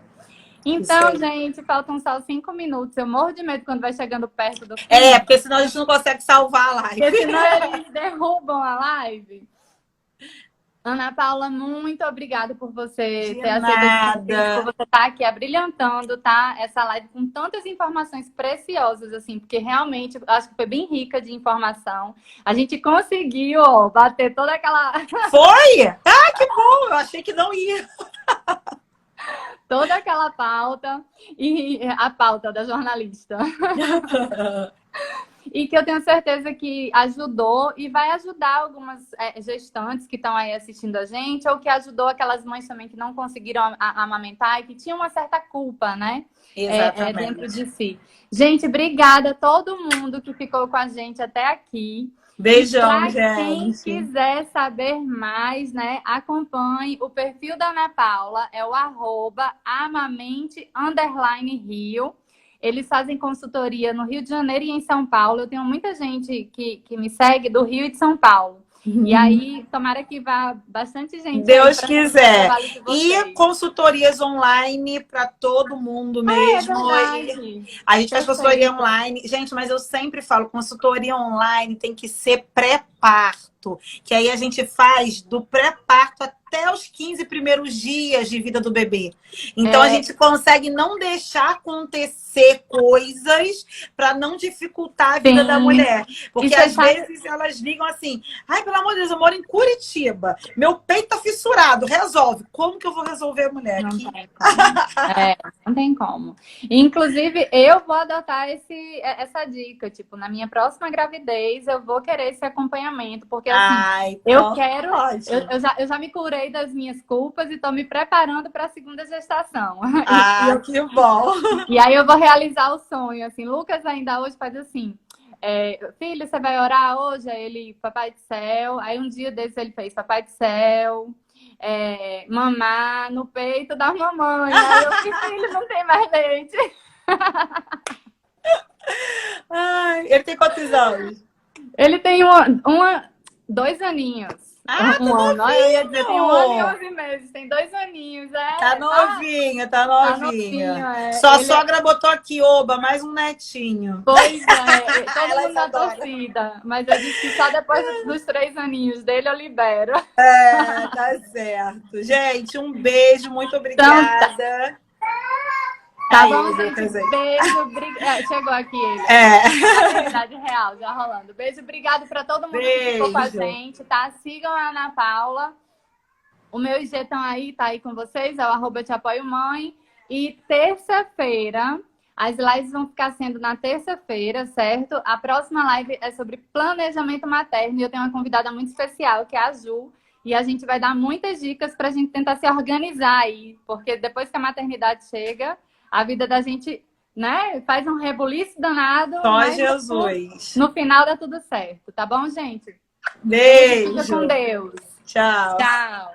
Então, gente, faltam só 5 minutos. Eu morro de medo quando vai chegando perto do fim. Porque senão a gente não consegue salvar a live. Porque senão eles derrubam a live. Ana Paula, muito obrigada por você De ter aceito esse convite, por nada. você estar aqui abrilhantando, tá? Essa live com tantas informações preciosas, assim, porque realmente acho que foi bem rica de informação. A gente conseguiu, ó, bater toda aquela, Foi? Ah, que bom! Eu achei que não ia. toda aquela pauta e a pauta da jornalista. E que eu tenho certeza que ajudou e vai ajudar algumas gestantes que estão aí assistindo a gente, ou que ajudou aquelas mães também que não conseguiram amamentar e que tinham uma certa culpa, né? Dentro Exatamente. de si. Gente, obrigada a todo mundo que ficou com a gente até aqui. Beijão, Para quem gente. quiser saber mais, né, acompanhe o perfil da Ana Paula, é o @amamente_rio. Eles fazem consultoria no Rio de Janeiro e em São Paulo. Eu tenho muita gente que me segue do Rio e de São Paulo. E aí, tomara que vá bastante gente aí Deus para o quiser. trabalho de E vocês. consultorias online para todo mundo É mesmo. verdade. A gente faz consultoria Perfeito. online. Gente, mas eu sempre falo, consultoria online tem que ser pré-parto. Que aí a gente faz do pré-parto até os 15 primeiros dias de vida do bebê. Então a gente consegue não deixar acontecer coisas para não dificultar a vida da Sim. mulher. Porque às vezes elas ligam assim: ai, pelo amor de Deus, eu moro em Curitiba. Meu peito tá fissurado, resolve. Como que eu vou resolver a mulher aqui? Não tem como. Não tem como. Inclusive, eu vou adotar essa dica. Tipo, na minha próxima gravidez, eu vou querer esse acompanhamento. Porque, assim, Ai, eu quero... pode. Eu já me curei das minhas culpas e tô me preparando para a segunda gestação. Ah, que bom. E aí eu vou realizar o sonho. Assim, Lucas ainda hoje faz assim... filho, você vai orar hoje? Aí ele, Papai do Céu. Aí um dia desse ele fez, Papai do Céu... mamar no peito da mamãe. Aí eu fiz, filho, não tem mais leite. Ai, ele tem quantos anos? Ele tem 2 aninhos. Ah, tá ano. Eu ia dizer, tem 1 ano e novinho. 11 meses. Tem 2 aninhos. Tá novinho, tá Tá novinho. novinho, Sua Ele sogra botou aqui, oba, mais um netinho. Pois é, todo Ela mundo na adora. torcida. Mas eu disse que só depois dos 3 aninhos dele eu libero. É, tá certo. Gente, um beijo, muito Então, obrigada. tá Aí, bom, Lucas, gente. aí. Beijo. Chegou aqui ele. Maternidade real, já rolando. Beijo, obrigado para todo mundo que ficou com a Beijo. gente, tá? Sigam a Ana Paula. O meu IG tá aí com vocês, é o @eu te apoio mãe. E terça-feira, as lives vão ficar sendo na terça-feira, certo? A próxima live é sobre planejamento materno e eu tenho uma convidada muito especial, que é a Ju. E a gente vai dar muitas dicas pra gente tentar se organizar aí, porque depois que a maternidade chega, a vida da gente, né, faz um rebuliço danado, Só mas Jesus. no final dá tudo certo, tá bom, gente? Beijo. Fica com Deus. Tchau. Tchau.